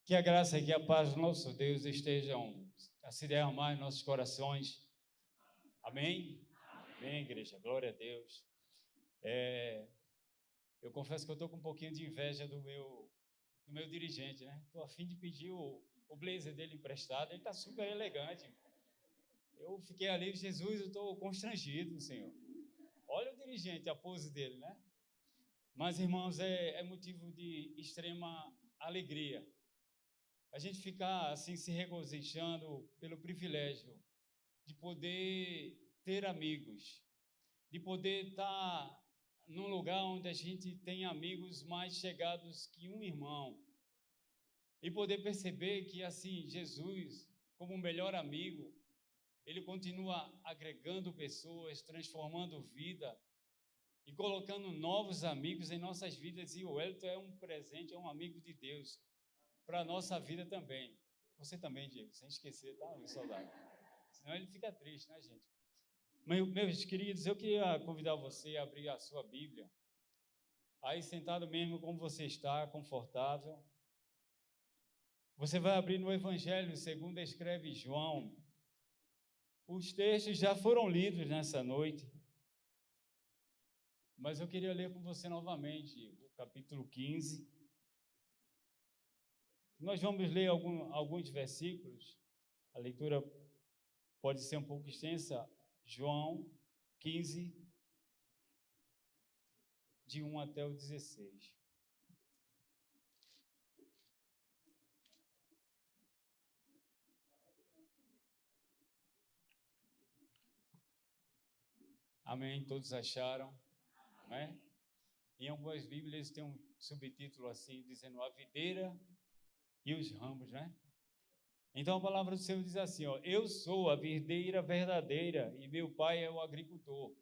Que a graça e que a paz do nosso Deus estejam a se derramar em nossos corações. Amém? Amém, igreja. Glória a Deus. Eu confesso que eu estou com um pouquinho de inveja do meu dirigente, né? Estou a fim de pedir o blazer dele emprestado. Ele está super elegante. Eu fiquei ali, Jesus, eu estou constrangido, Senhor. Olha o dirigente, a pose dele, né? Mas, irmãos, é motivo de extrema alegria a gente ficar assim se regozijando pelo privilégio de poder ter amigos, de poder estar num lugar onde a gente tem amigos mais chegados que um irmão, e poder perceber que assim Jesus, como o melhor amigo, ele continua agregando pessoas, transformando vida e colocando novos amigos em nossas vidas. E o Wellington é um presente, é um amigo de Deus para a nossa vida também. Você também, Diego, sem esquecer, tá? Meu saudade. Senão ele fica triste, né, gente? Meus queridos, eu queria convidar você a abrir a sua Bíblia. Aí, sentado mesmo como você está, confortável. Você vai abrir no Evangelho segundo escreve João. Os textos já foram lidos nessa noite, mas eu queria ler com você novamente o capítulo 15. Nós vamos ler alguns versículos. A leitura pode ser um pouco extensa. João 15, de 1 até o 16. Amém? Todos acharam? Não é? Em algumas Bíblias tem um subtítulo assim, dizendo a videira e os ramos, né? Então a palavra do Senhor diz assim, ó: eu sou a videira verdadeira e meu pai é o agricultor.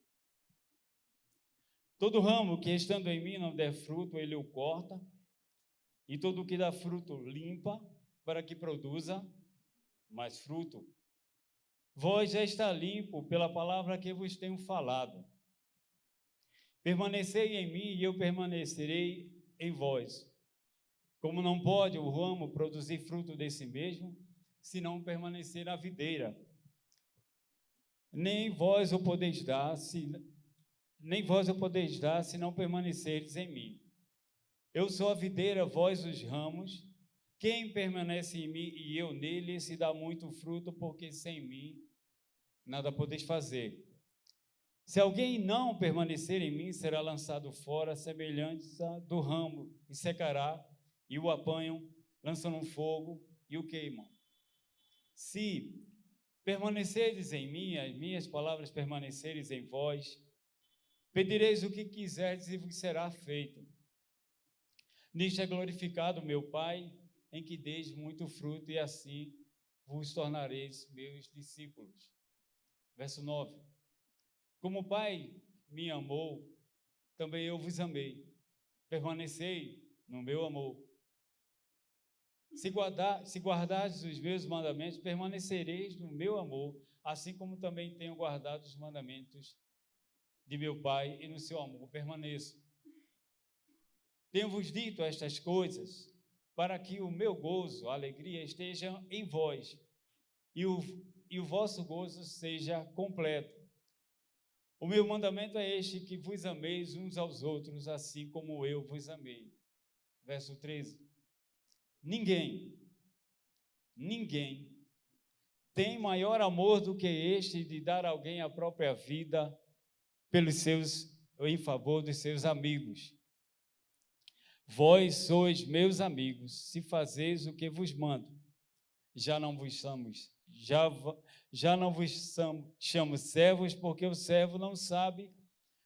Todo ramo que estando em mim não der fruto, ele o corta, e todo o que dá fruto limpa, para que produza mais fruto. Vós já está limpo pela palavra que vos tenho falado. Permanecei em mim e eu permanecerei em vós. Como não pode o ramo produzir fruto de si mesmo, se não permanecer na videira, nem vós o podeis dar, se não permanecerdes em mim. Eu sou a videira, vós os ramos. Quem permanece em mim e eu nele, se dá muito fruto, porque sem mim nada podeis fazer. Se alguém não permanecer em mim, será lançado fora, semelhante do ramo, e secará, e o apanham, lançam no fogo e o queimam. Se permanecerdes em mim, as minhas palavras permanecerem em vós, pedireis o que quiserdes e vos será feito. Nisto é glorificado meu Pai, em que deis muito fruto, e assim vos tornareis meus discípulos. Verso 9. Como o Pai me amou, também eu vos amei. Permanecei no meu amor. Se guardardes os meus mandamentos, permanecereis no meu amor, assim como também tenho guardado os mandamentos de meu Pai, e no seu amor permaneço. Tenho-vos dito estas coisas, para que o meu gozo, a alegria, esteja em vós, e o vosso gozo seja completo. O meu mandamento é este, que vos ameis uns aos outros, assim como eu vos amei. Verso 13. Ninguém tem maior amor do que este, de dar a alguém a própria vida em favor dos seus amigos. Vós sois meus amigos, se fazeis o que vos mando. Já não vos chamo servos, porque o servo não sabe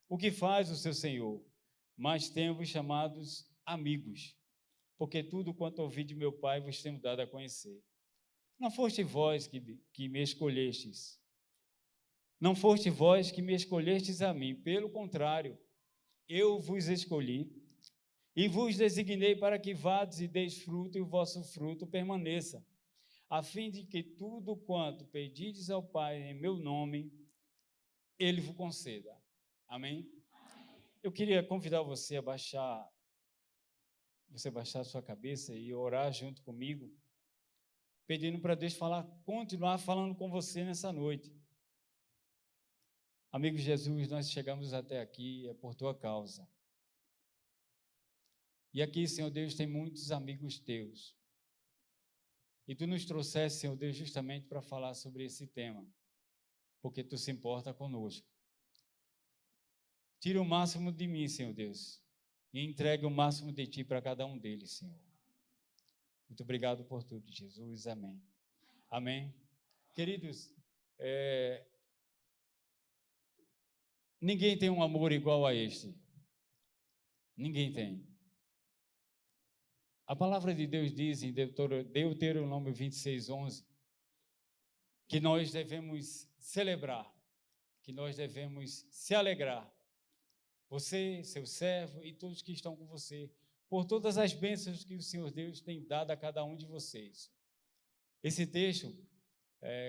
o que faz o seu senhor, mas tenho-vos chamados amigos, porque tudo quanto ouvi de meu Pai vos tenho dado a conhecer. Não foste vós que me escolhestes. Não foste vós que me escolhestes a mim, pelo contrário, eu vos escolhi e vos designei para que vades e deis fruto, e o vosso fruto permaneça, a fim de que tudo quanto pedides ao Pai em meu nome, Ele vos conceda. Amém? Eu queria convidar você a baixar você baixar a sua cabeça e orar junto comigo, pedindo para Deus continuar falando com você nessa noite. Amigo Jesus, nós chegamos até aqui, é por tua causa. E aqui, Senhor Deus, tem muitos amigos teus. E tu nos trouxeste, Senhor Deus, justamente para falar sobre esse tema, porque tu se importa conosco. Tira o máximo de mim, Senhor Deus, e entregue o máximo de ti para cada um deles, Senhor. Muito obrigado por tudo, Jesus. Amém. Amém. Queridos, ninguém tem um amor igual a este. Ninguém tem. A palavra de Deus diz em Deuteronômio 26:11 que nós devemos celebrar, que nós devemos se alegrar, você, seu servo e todos que estão com você, por todas as bênçãos que o Senhor Deus tem dado a cada um de vocês. Esse texto,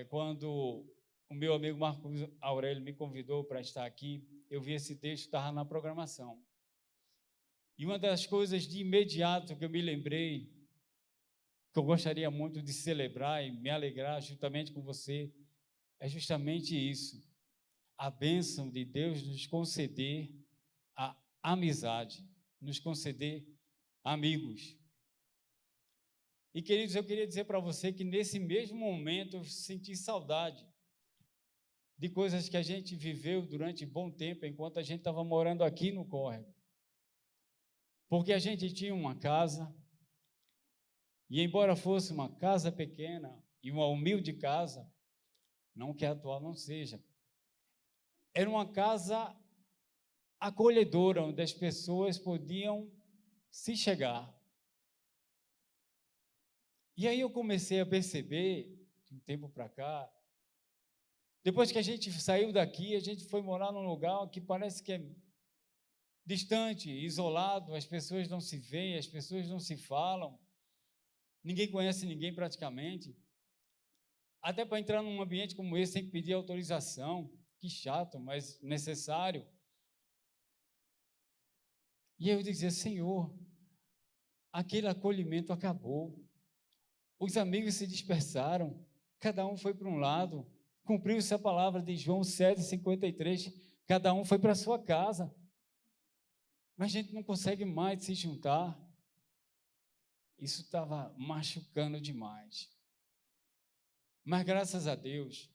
quando o meu amigo Marcos Aurélio me convidou para estar aqui, eu vi esse texto, estava na programação. E uma das coisas de imediato que eu me lembrei, que eu gostaria muito de celebrar e me alegrar juntamente com você, é justamente isso. A bênção de Deus nos conceder a amizade, nos conceder amigos. E, queridos, eu queria dizer para você que nesse mesmo momento eu senti saudade de coisas que a gente viveu durante um bom tempo, enquanto a gente estava morando aqui no Córrego. Porque a gente tinha uma casa, e embora fosse uma casa pequena e uma humilde casa, não que a atual não seja, era uma casa acolhedora, onde as pessoas podiam se chegar. E aí eu comecei a perceber, de um tempo para cá, depois que a gente saiu daqui, a gente foi morar num lugar que parece que é distante, isolado, as pessoas não se veem, as pessoas não se falam, ninguém conhece ninguém praticamente. Até para entrar num ambiente como esse tem que pedir autorização, que chato, mas necessário. E eu dizia, Senhor, aquele acolhimento acabou, os amigos se dispersaram, cada um foi para um lado, cumpriu-se a palavra de João 7,53, cada um foi para a sua casa, mas a gente não consegue mais se juntar. Isso estava machucando demais. Mas graças a Deus,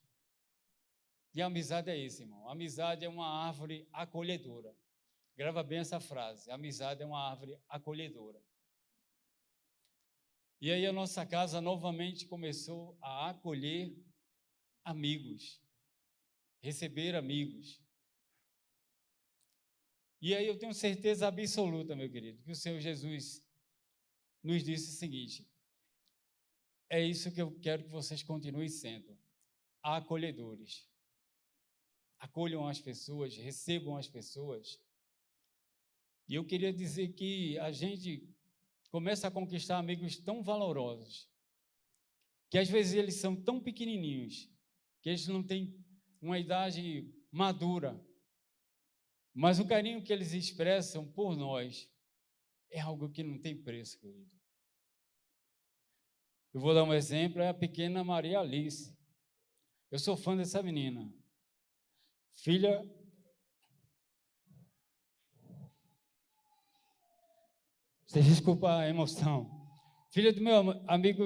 e a amizade é isso, irmão, a amizade é uma árvore acolhedora. Grava bem essa frase, a amizade é uma árvore acolhedora. E aí a nossa casa novamente começou a acolher amigos, receber amigos. E aí eu tenho certeza absoluta, meu querido, que o Senhor Jesus nos disse o seguinte: é isso que eu quero que vocês continuem sendo, acolhedores. Acolham as pessoas, recebam as pessoas. E eu queria dizer que a gente começa a conquistar amigos tão valorosos, que às vezes eles são tão pequenininhos, que eles não têm uma idade madura, mas o carinho que eles expressam por nós é algo que não tem preço, querido. Eu vou dar um exemplo, é a pequena Maria Alice. Eu sou fã dessa menina. Filha... Vocês desculpem a emoção. Filha do meu amigo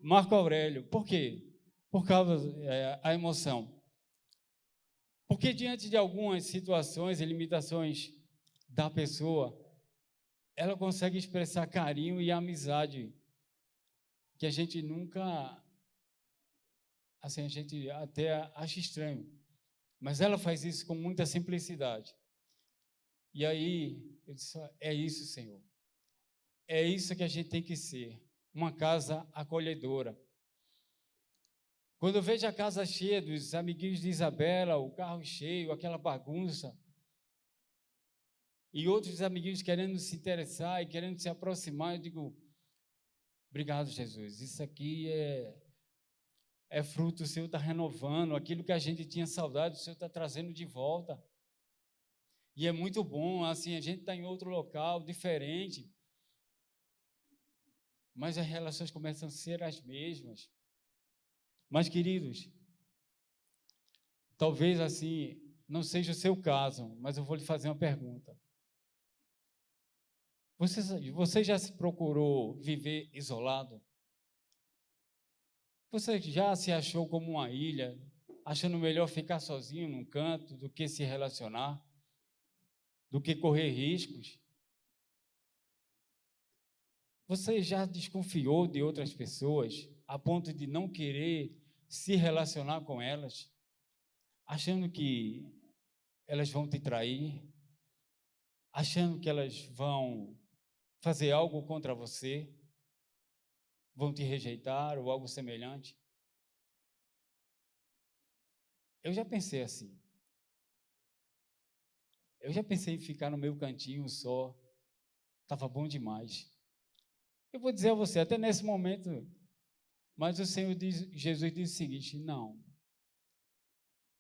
Marco Aurélio. Por quê? Por causa da emoção. Porque diante de algumas situações e limitações da pessoa, ela consegue expressar carinho e amizade que a gente nunca, assim, a gente até acha estranho. Mas ela faz isso com muita simplicidade. E aí, eu disse, é isso, Senhor. É isso que a gente tem que ser, uma casa acolhedora. Quando eu vejo a casa cheia dos amiguinhos de Isabela, o carro cheio, aquela bagunça, e outros amiguinhos querendo se interessar e querendo se aproximar, eu digo, obrigado, Jesus, isso aqui é fruto, o Senhor está renovando, aquilo que a gente tinha saudade, o Senhor está trazendo de volta. E é muito bom, assim, a gente está em outro local, diferente. mas as relações começam a ser as mesmas. Mas, queridos, talvez assim não seja o seu caso, mas eu vou lhe fazer uma pergunta. Você já se procurou viver isolado? Você já se achou como uma ilha, achando melhor ficar sozinho num canto do que se relacionar, do que correr riscos? Você já desconfiou de outras pessoas a ponto de não querer se relacionar com elas, achando que elas vão te trair, achando que elas vão fazer algo contra você, vão te rejeitar ou algo semelhante? Eu já pensei assim. Eu já pensei em ficar no meu cantinho só. Estava bom demais. Eu vou dizer a você, até nesse momento, mas o Senhor Jesus disse o seguinte: não,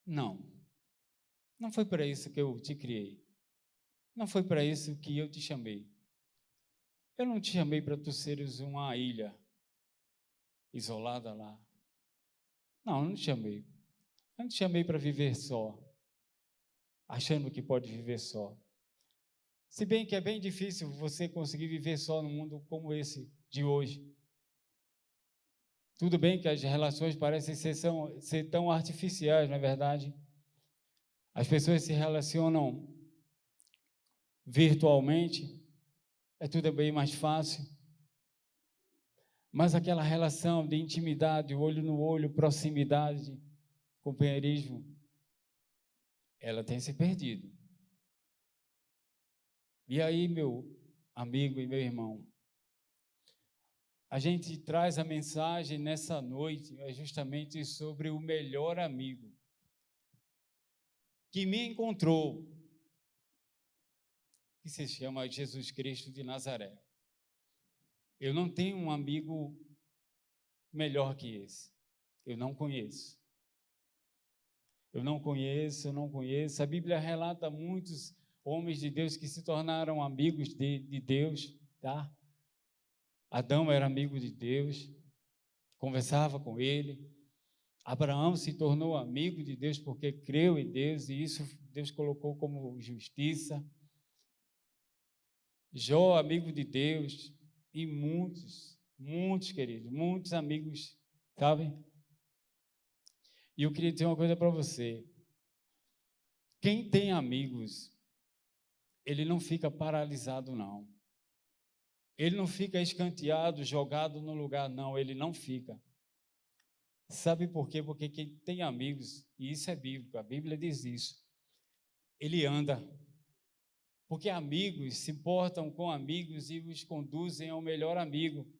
não foi para isso que eu te criei. Não foi para isso que eu te chamei. Eu não te chamei para tu seres uma ilha isolada lá. Não, eu não te chamei. Eu não te chamei para viver só, achando que pode viver só. Se bem que é bem difícil você conseguir viver só num mundo como esse de hoje. Tudo bem que as relações parecem ser tão artificiais, não é verdade? As pessoas se relacionam virtualmente, tudo bem mais fácil. Mas aquela relação de intimidade, olho no olho, proximidade, companheirismo, ela tem se perdido. E aí, meu amigo e meu irmão, a gente traz a mensagem nessa noite justamente sobre o melhor amigo que me encontrou, que se chama Jesus Cristo de Nazaré. Eu não tenho um amigo melhor que esse. Eu não conheço. Eu não conheço. A Bíblia relata muitos homens de Deus que se tornaram amigos de Deus, tá? Adão era amigo de Deus, conversava com ele. Abraão se tornou amigo de Deus porque creu em Deus, e isso Deus colocou como justiça. Jó, amigo de Deus, e muitos, queridos, muitos amigos, sabem? E eu queria dizer uma coisa para você. Quem tem amigos, ele não fica paralisado, não. Ele não fica escanteado, jogado no lugar, não, ele não fica. Sabe por quê? Porque quem tem amigos, e isso é bíblico, a Bíblia diz isso, ele anda. Porque amigos se importam com amigos e os conduzem ao melhor amigo.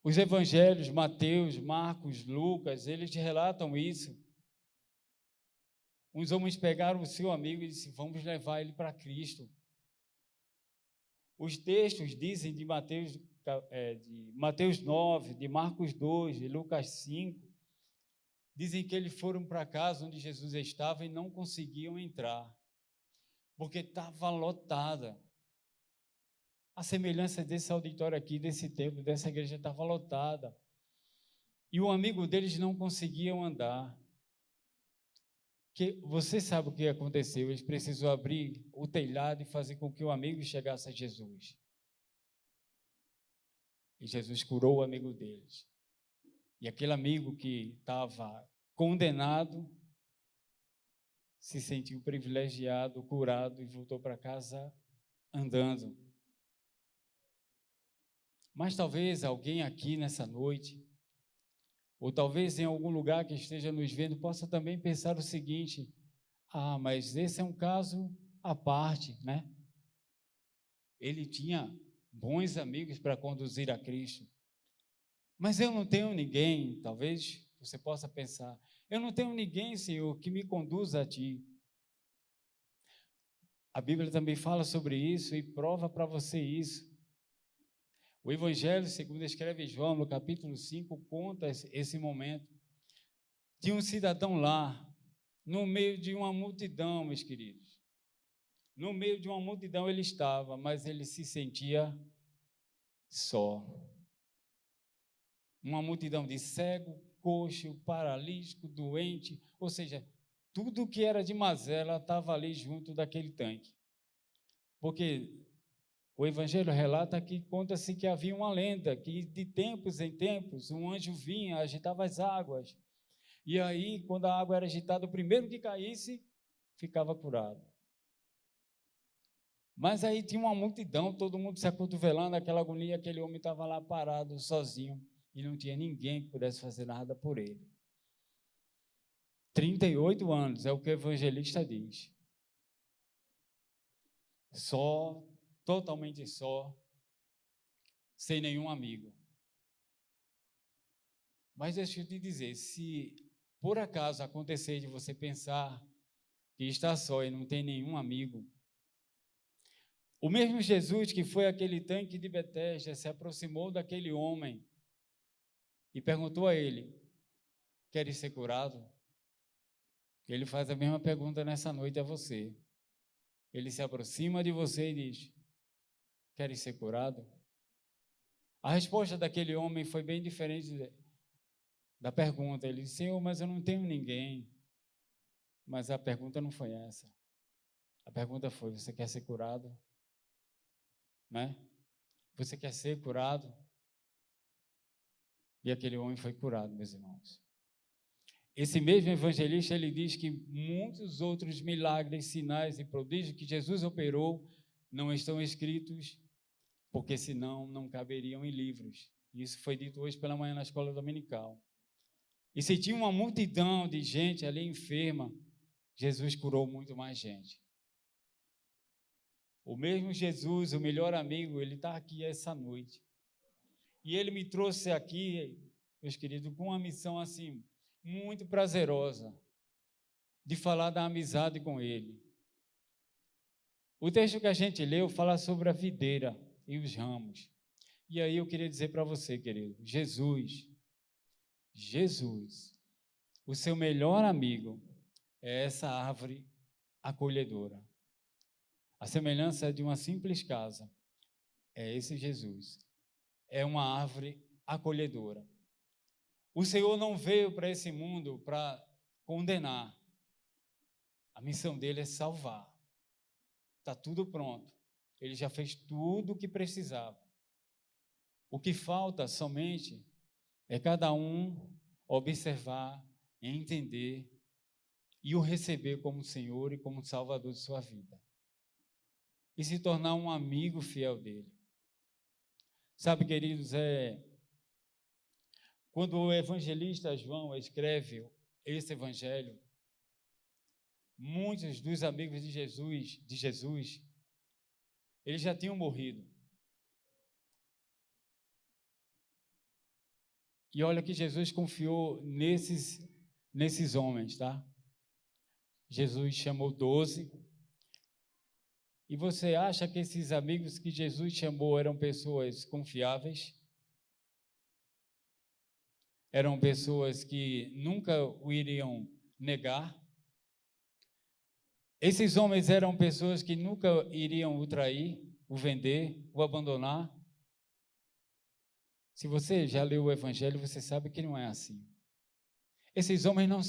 Os evangelhos, Mateus, Marcos, Lucas, eles relatam isso. Uns homens pegaram o seu amigo e disseram: vamos levar ele para Cristo. Os textos dizem de Mateus 9, de Marcos 2, de Lucas 5, dizem que eles foram para a casa onde Jesus estava e não conseguiam entrar, porque estava lotada. A semelhança desse auditório aqui, desse templo, dessa igreja, estava lotada. E o amigo deles não conseguiam andar. Você sabe o que aconteceu? Eles precisou abrir o telhado e fazer com que o amigo chegasse a Jesus. E Jesus curou o amigo deles. E aquele amigo que estava condenado se sentiu privilegiado, curado e voltou para casa andando. Mas talvez alguém aqui nessa noite, ou talvez em algum lugar que esteja nos vendo, possa também pensar o seguinte: mas esse é um caso à parte, né? Ele tinha bons amigos para conduzir a Cristo. Mas eu não tenho ninguém, talvez você possa pensar, eu não tenho ninguém, Senhor, que me conduza a Ti. A Bíblia também fala sobre isso e prova para você isso. O Evangelho, segundo escreve João, no capítulo 5, conta esse momento. Tinha um cidadão lá, no meio de uma multidão, meus queridos. No meio de uma multidão ele estava, mas ele se sentia só. Uma multidão de cego, coxo, paralítico, doente, ou seja, tudo que era de mazela estava ali junto daquele tanque. Porque o Evangelho relata que conta-se que havia uma lenda, que de tempos em tempos um anjo vinha, agitava as águas, e aí, quando a água era agitada, o primeiro que caísse, ficava curado. Mas aí tinha uma multidão, todo mundo se acotovelando, aquela agonia, aquele homem estava lá parado, sozinho, e não tinha ninguém que pudesse fazer nada por ele. 38 anos, é o que o evangelista diz. Só, totalmente só, sem nenhum amigo. Mas deixa eu te dizer, se por acaso acontecer de você pensar que está só e não tem nenhum amigo, o mesmo Jesus que foi aquele tanque de Betesda se aproximou daquele homem e perguntou a ele: queres ser curado? Ele faz a mesma pergunta nessa noite a você. Ele se aproxima de você e diz: queres ser curado? A resposta daquele homem foi bem diferente da pergunta. Ele disse: Senhor, mas eu não tenho ninguém. Mas a pergunta não foi essa. A pergunta foi: você quer ser curado? Né? Você quer ser curado? E aquele homem foi curado, meus irmãos. Esse mesmo evangelista, ele diz que muitos outros milagres, sinais e prodígios que Jesus operou não estão escritos, porque senão não caberiam em livros. Isso foi dito hoje pela manhã na escola dominical. E se tinha uma multidão de gente ali enferma, Jesus curou muito mais gente. O mesmo Jesus, o melhor amigo, ele está aqui essa noite. E ele me trouxe aqui, meus queridos, com uma missão assim, muito prazerosa, de falar da amizade com ele. O texto que a gente leu fala sobre a videira e os ramos. E aí eu queria dizer para você, querido, Jesus, o seu melhor amigo é essa árvore acolhedora. A semelhança de uma simples casa é esse Jesus. É uma árvore acolhedora. O Senhor não veio para esse mundo para condenar. A missão dele é salvar. Está tudo pronto. Ele já fez tudo o que precisava. O que falta somente é cada um observar, entender e o receber como Senhor e como Salvador de sua vida. E se tornar um amigo fiel dele. Sabe, queridos, quando o evangelista João escreve esse evangelho, muitos dos amigos de Jesus, eles já tinham morrido. E olha que Jesus confiou nesses homens, tá? Jesus chamou 12. E você acha que esses amigos que Jesus chamou eram pessoas confiáveis? Eram pessoas que nunca o iriam negar? Esses homens eram pessoas que nunca iriam o trair, o vender, o abandonar? Se você já leu o Evangelho, você sabe que não é assim. Esses homens não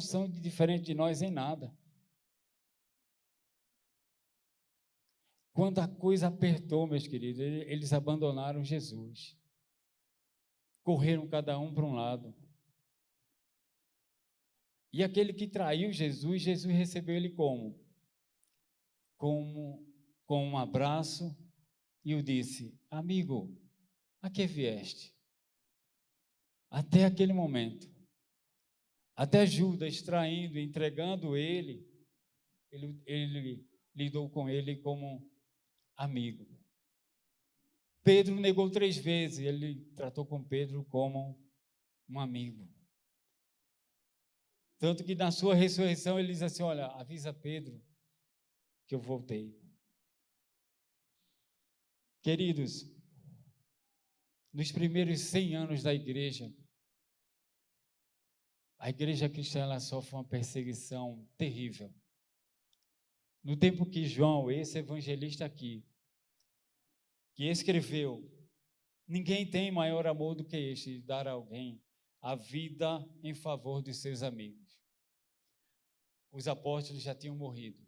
são diferente de nós em nada. Quando a coisa apertou, meus queridos, eles abandonaram Jesus. Correram cada um para um lado. E aquele que traiu Jesus, Jesus recebeu ele como? Com um abraço e o disse: amigo, a que vieste? Até aquele momento, até Judas traindo, entregando ele lidou com ele como amigo. Pedro negou 3 vezes, ele tratou com Pedro como um amigo. Tanto que na sua ressurreição ele diz assim: olha, avisa Pedro que eu voltei. Queridos, nos primeiros 100 anos da igreja, a igreja cristã ela sofre uma perseguição terrível. no tempo que João, esse evangelista aqui, que escreveu, ninguém tem maior amor do que este, de dar a alguém a vida em favor de seus amigos. Os apóstolos já tinham morrido.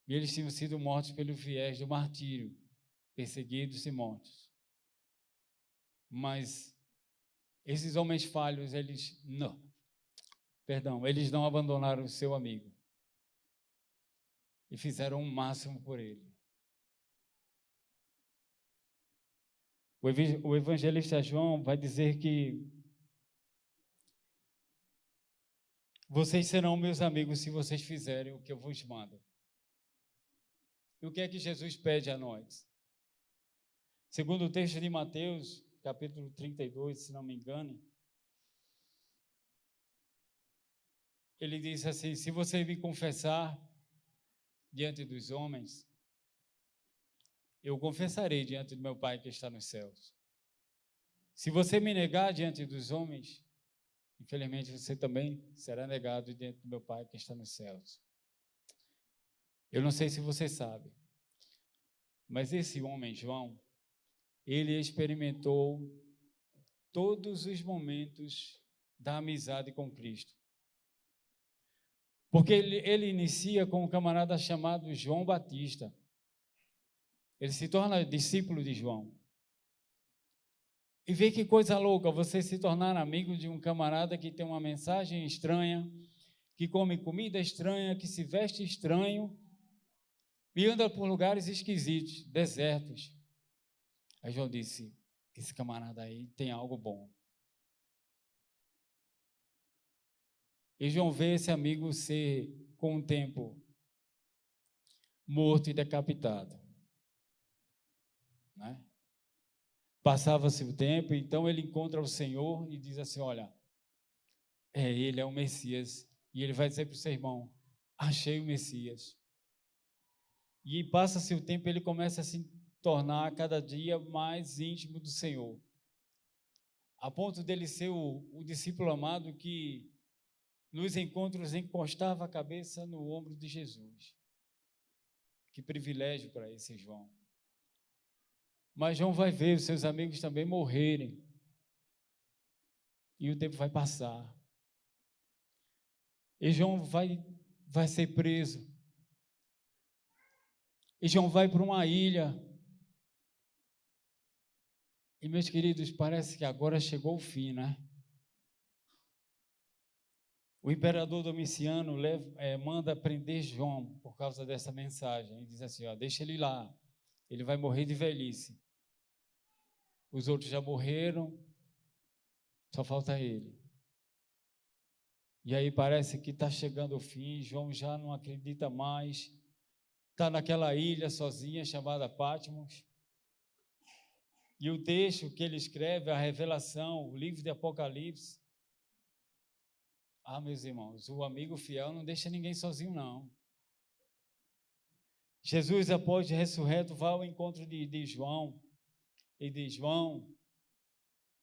E eles tinham sido mortos pelo viés do martírio, perseguidos e mortos. Mas esses homens falhos, eles não abandonaram o seu amigo. E fizeram o máximo por ele. O evangelista João vai dizer que vocês serão meus amigos se vocês fizerem o que eu vos mando. E o que é que Jesus pede a nós? Segundo o texto de Mateus, capítulo 32, se não me engano, ele diz assim: se você me confessar diante dos homens, eu confessarei diante do meu Pai que está nos céus. Se você me negar diante dos homens, infelizmente você também será negado diante do meu Pai que está nos céus. Eu não sei se você sabe, mas esse homem, João, ele experimentou todos os momentos da amizade com Cristo. Porque ele inicia com um camarada chamado João Batista. Ele se torna discípulo de João. E vê que coisa louca, você se tornar amigo de um camarada que tem uma mensagem estranha, que come comida estranha, que se veste estranho e anda por lugares esquisitos, desertos. Aí João disse: esse camarada aí tem algo bom. E João vê esse amigo ser, com o tempo, morto e decapitado. Né? Passava-se o tempo, então ele encontra o Senhor e diz assim: olha, ele é o Messias. E ele vai dizer para o seu irmão: achei o Messias. E passa-se o tempo, ele começa a se tornar cada dia mais íntimo do Senhor, a ponto dele ser o discípulo amado que nos encontros encostava a cabeça no ombro de Jesus. Que privilégio para esse João. Mas João vai ver os seus amigos também morrerem. E o tempo vai passar. E João vai ser preso. E João vai para uma ilha. E, meus queridos, parece que agora chegou o fim, né? O imperador Domiciano manda prender João por causa dessa mensagem. E diz assim: deixa ele lá, ele vai morrer de velhice. Os outros já morreram, só falta ele. E aí parece que está chegando o fim, João já não acredita mais, está naquela ilha sozinha chamada Patmos. E o texto que ele escreve, a revelação, o livro de Apocalipse. Meus irmãos, o amigo fiel não deixa ninguém sozinho, não. Jesus, após ressurreto, vai ao encontro de João e diz: João,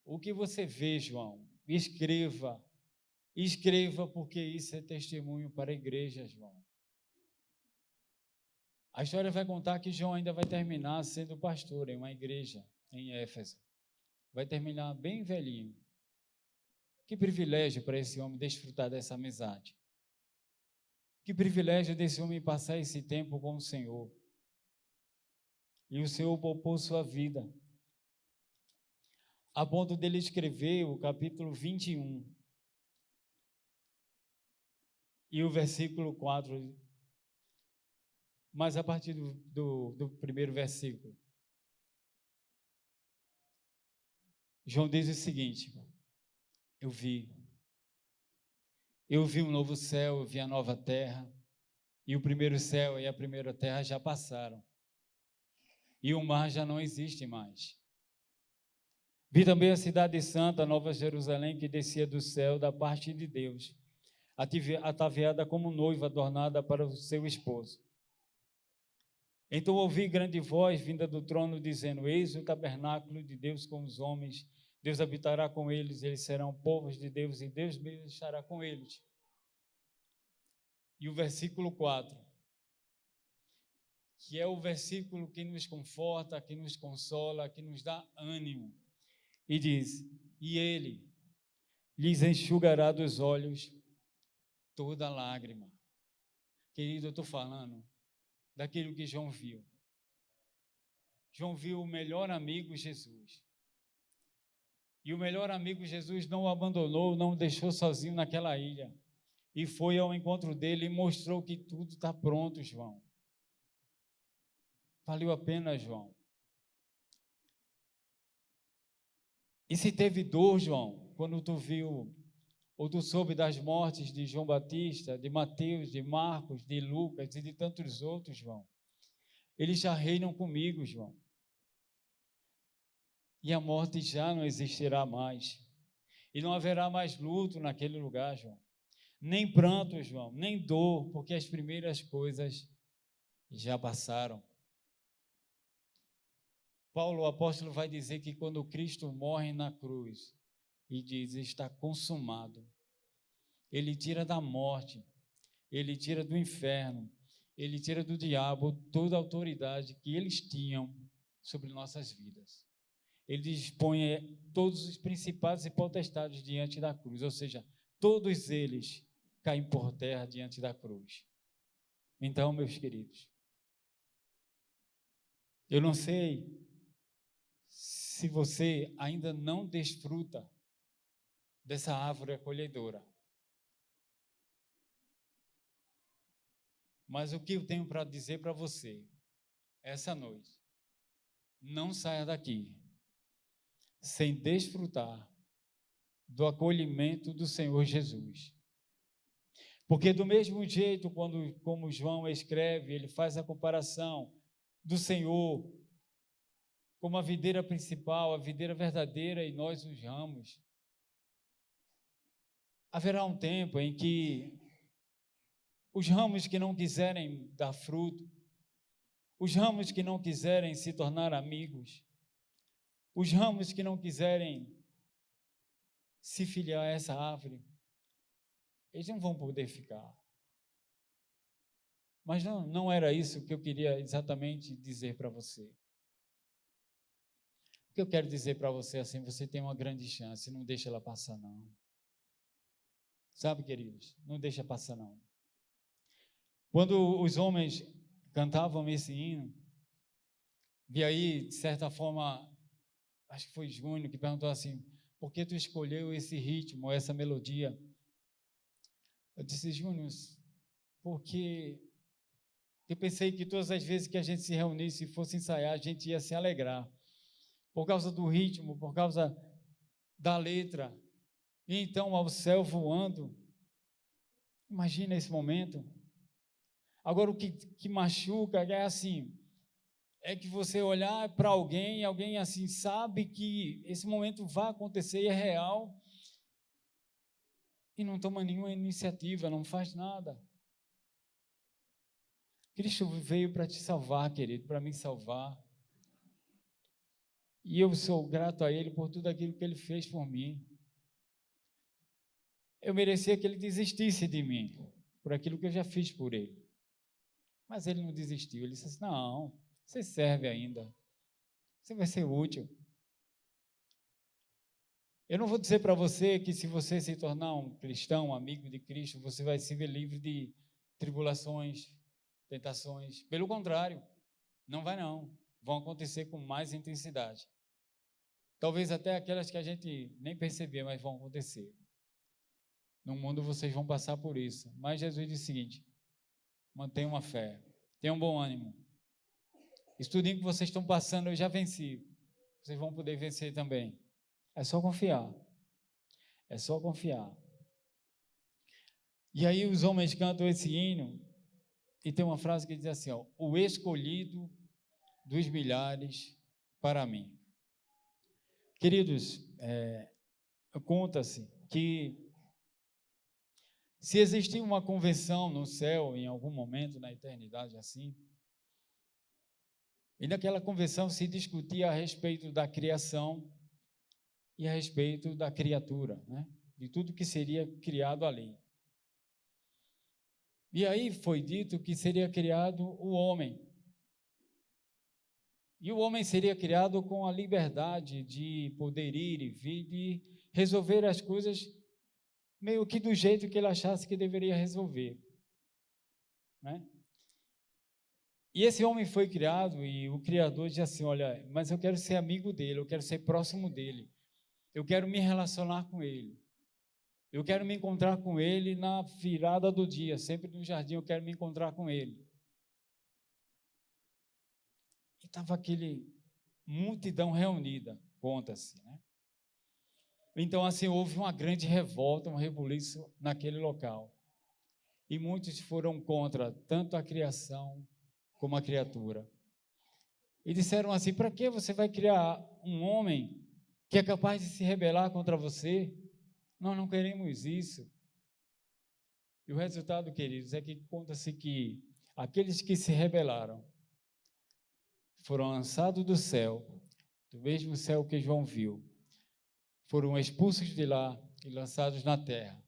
o que você vê, João? Escreva, porque isso é testemunho para a igreja, João. A história vai contar que João ainda vai terminar sendo pastor em uma igreja em Éfeso. Vai terminar bem velhinho. Que privilégio para esse homem desfrutar dessa amizade. Que privilégio desse homem passar esse tempo com o Senhor. E o Senhor poupou sua vida. A ponto dele escrever o capítulo 21. E o versículo 4. Mas a partir do primeiro versículo. João diz o seguinte: eu vi um novo céu, eu vi a nova terra, e o primeiro céu e a primeira terra já passaram, e o mar já não existe mais. Vi também a cidade santa, a Nova Jerusalém, que descia do céu da parte de Deus, ataviada como noiva adornada para o seu esposo. Então ouvi grande voz vinda do trono, dizendo: eis o tabernáculo de Deus com os homens, Deus habitará com eles, eles serão povos de Deus, e Deus mesmo estará com eles. e o versículo 4, que é o versículo que nos conforta, que nos consola, que nos dá ânimo. E diz: e ele lhes enxugará dos olhos toda lágrima. Querido, eu estou falando daquilo que João viu. João viu o melhor amigo Jesus. E o melhor amigo Jesus não o abandonou, não o deixou sozinho naquela ilha. E foi ao encontro dele e mostrou que tudo está pronto, João. Valeu a pena, João. E se teve dor, João, quando tu viu, ou tu soube das mortes de João Batista, de Mateus, de Marcos, de Lucas e de tantos outros, João, eles já reinam comigo, João. E a morte já não existirá mais. E não haverá mais luto naquele lugar, João. Nem pranto, João, nem dor, porque as primeiras coisas já passaram. Paulo, o apóstolo, vai dizer que quando Cristo morre na cruz e diz: está consumado, ele tira da morte, ele tira do inferno, ele tira do diabo toda a autoridade que eles tinham sobre nossas vidas. Ele dispõe todos os principados e potestades diante da cruz, ou seja, todos eles caem por terra diante da cruz. Então, meus queridos, eu não sei se você ainda não desfruta dessa árvore acolhedora. Mas o que eu tenho para dizer para você, essa noite, não saia daqui sem desfrutar do acolhimento do Senhor Jesus. Porque do mesmo jeito, como João escreve, ele faz a comparação do Senhor como a videira principal, a videira verdadeira e nós os ramos. Haverá um tempo em que os ramos que não quiserem dar fruto, os ramos que não quiserem se tornar amigos, os ramos que não quiserem se filiar a essa árvore, eles não vão poder ficar. Mas não era isso que eu queria exatamente dizer para você. O que eu quero dizer para você assim, você tem uma grande chance, não deixa ela passar não. Sabe, queridos, não deixa passar não. Quando os homens cantavam esse hino, e aí, de certa forma, acho que foi Júnior que perguntou assim: por que tu escolheu esse ritmo, essa melodia? Eu disse: Júnior, porque eu pensei que todas as vezes que a gente se reunisse e fosse ensaiar, a gente ia se alegrar, por causa do ritmo, por causa da letra, e então ao céu voando. Imagina esse momento. Agora, o que machuca é assim, é que você olhar para alguém, alguém assim sabe que esse momento vai acontecer e é real, e não toma nenhuma iniciativa, não faz nada. Cristo veio para te salvar, querido, para me salvar. E eu sou grato a Ele por tudo aquilo que Ele fez por mim. Eu merecia que Ele desistisse de mim, por aquilo que eu já fiz por Ele. Mas Ele não desistiu, Ele disse assim: não, você serve ainda, você vai ser útil. Eu não vou dizer para você que se você se tornar um cristão, um amigo de Cristo, você vai se ver livre de tribulações, tentações. Pelo contrário, não vai não. Vão acontecer com mais intensidade. Talvez até aquelas que a gente nem percebia, mas vão acontecer. No mundo vocês vão passar por isso. Mas Jesus disse o seguinte: mantenham uma fé, tenham um bom ânimo. Isso tudo que vocês estão passando, eu já venci. Vocês vão poder vencer também. É só confiar. É só confiar. E aí os homens cantam esse hino, e tem uma frase que diz assim, ó: o escolhido dos milhares para mim. Queridos, conta-se que se existir uma convenção no céu, em algum momento na eternidade assim, e naquela convenção se discutia a respeito da criação e a respeito da criatura, né? De tudo que seria criado ali. E aí foi dito que seria criado o homem. E o homem seria criado com a liberdade de poder ir e vir, de resolver as coisas meio que do jeito que ele achasse que deveria resolver, né? E esse homem foi criado e o Criador disse assim, olha, mas eu quero ser amigo dele, eu quero ser próximo dele, eu quero me relacionar com ele, eu quero me encontrar com ele na virada do dia, sempre no jardim eu quero me encontrar com ele. E estava aquele multidão reunida, conta-se, né? Então, assim, houve uma grande revolta, um rebuliço naquele local. E muitos foram contra tanto a criação como a criatura. E disseram assim, para que você vai criar um homem que é capaz de se rebelar contra você? Nós não queremos isso. E o resultado, queridos, é que conta-se que aqueles que se rebelaram foram lançados do céu, do mesmo céu que João viu, foram expulsos de lá e lançados na terra.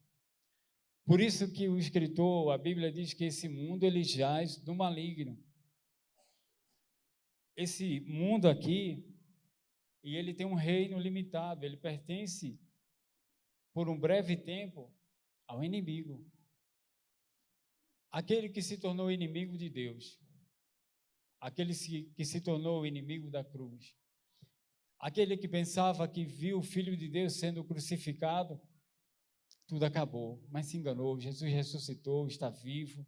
Por isso que o escritor, a Bíblia diz que esse mundo ele jaz do maligno. Esse mundo aqui, e ele tem um reino limitado, ele pertence por um breve tempo ao inimigo. Aquele que se tornou inimigo de Deus, aquele que se tornou inimigo da cruz, aquele que pensava que viu o Filho de Deus sendo crucificado, tudo acabou, mas se enganou. Jesus ressuscitou, está vivo.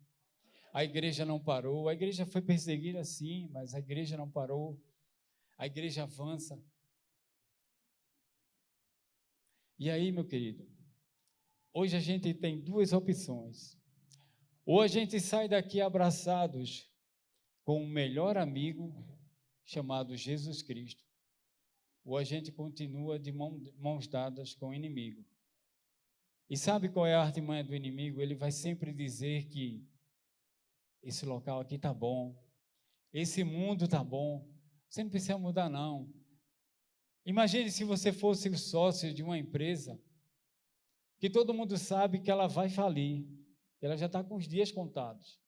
A igreja não parou. A igreja foi perseguida sim, mas a igreja não parou. A igreja avança. E aí, meu querido, hoje a gente tem duas opções. Ou a gente sai daqui abraçados com o melhor amigo chamado Jesus Cristo, ou a gente continua de mãos dadas com o inimigo. E sabe qual é a artimanha do inimigo? Ele vai sempre dizer que esse local aqui está bom, esse mundo está bom, você não precisa mudar não. Imagine se você fosse o sócio de uma empresa que todo mundo sabe que ela vai falir, ela já está com os dias contados,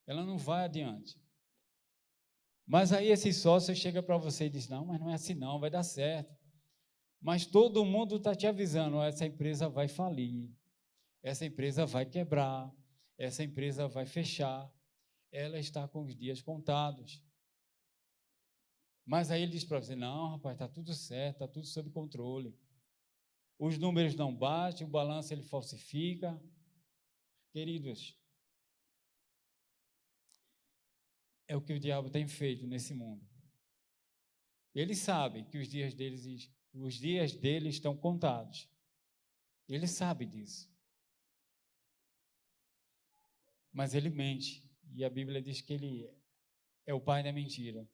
ela não vai adiante. Mas aí esse sócio chega para você e diz, não, mas não é assim não, vai dar certo. Mas todo mundo está te avisando, essa empresa vai falir, essa empresa vai quebrar, essa empresa vai fechar, ela está com os dias contados. Mas aí ele diz para você, não, rapaz, está tudo certo, está tudo sob controle. Os números não batem, o balanço ele falsifica. Queridos, é o que o diabo tem feito nesse mundo. Ele sabe que os dias dele estão contados. Ele sabe disso. Mas ele mente. E a Bíblia diz que ele é o pai da mentira.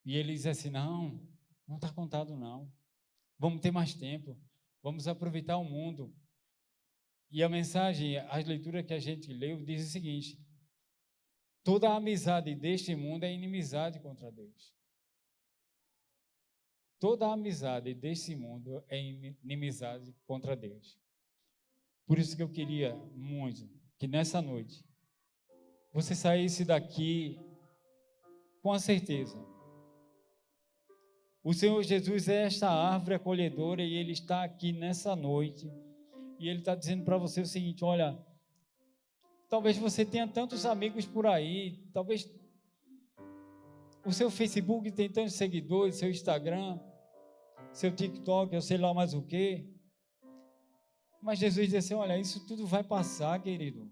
E ele diz assim, não está contado não. Vamos ter mais tempo. Vamos aproveitar o mundo. E a mensagem, as leituras que a gente leu, diz o seguinte, toda a amizade deste mundo é inimizade contra Deus. Toda a amizade desse mundo é inimizade contra Deus. Por isso que eu queria muito que nessa noite você saísse daqui com a certeza. O Senhor Jesus é esta árvore acolhedora e Ele está aqui nessa noite e Ele está dizendo para você o seguinte, olha, talvez você tenha tantos amigos por aí, talvez o seu Facebook tem tantos seguidores, seu Instagram, seu TikTok, eu sei lá mais o quê. Mas Jesus disse assim, olha, isso tudo vai passar, querido.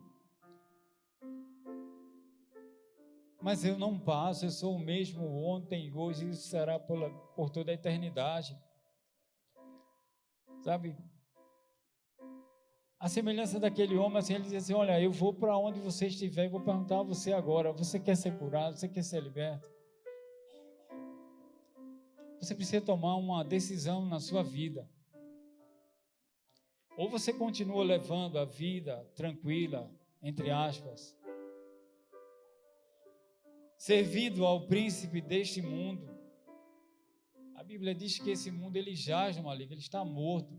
Mas eu não passo, eu sou o mesmo ontem, hoje, isso será por toda a eternidade. Sabe? A semelhança daquele homem, assim, ele diz assim, olha, eu vou para onde você estiver e vou perguntar a você agora, você quer ser curado, você quer ser liberto? Você precisa tomar uma decisão na sua vida. Ou você continua levando a vida tranquila, entre aspas, servindo ao príncipe deste mundo. A Bíblia diz que esse mundo ele jaz no maligno, ele está morto.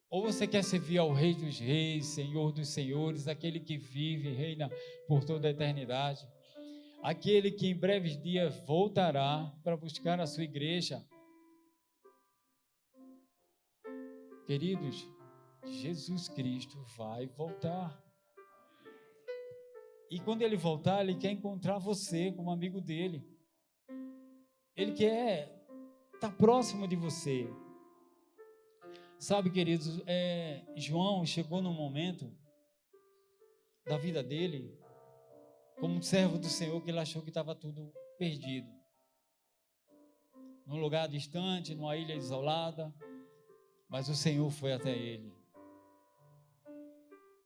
Ou você quer servir ao Rei dos Reis, Senhor dos Senhores, aquele que vive e reina por toda a eternidade, aquele que em breves dias voltará para buscar a sua igreja. Queridos, Jesus Cristo vai voltar. E quando ele voltar, ele quer encontrar você como amigo dele. Ele quer estar próximo de você. Sabe, queridos, João chegou num momento da vida dele, como um servo do Senhor, que ele achou que estava tudo perdido. Num lugar distante, numa ilha isolada, mas o Senhor foi até ele.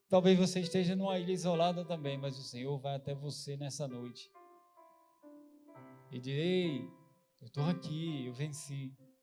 Talvez você esteja numa ilha isolada também, mas o Senhor vai até você nessa noite. E diz: ei, eu estou aqui, eu venci.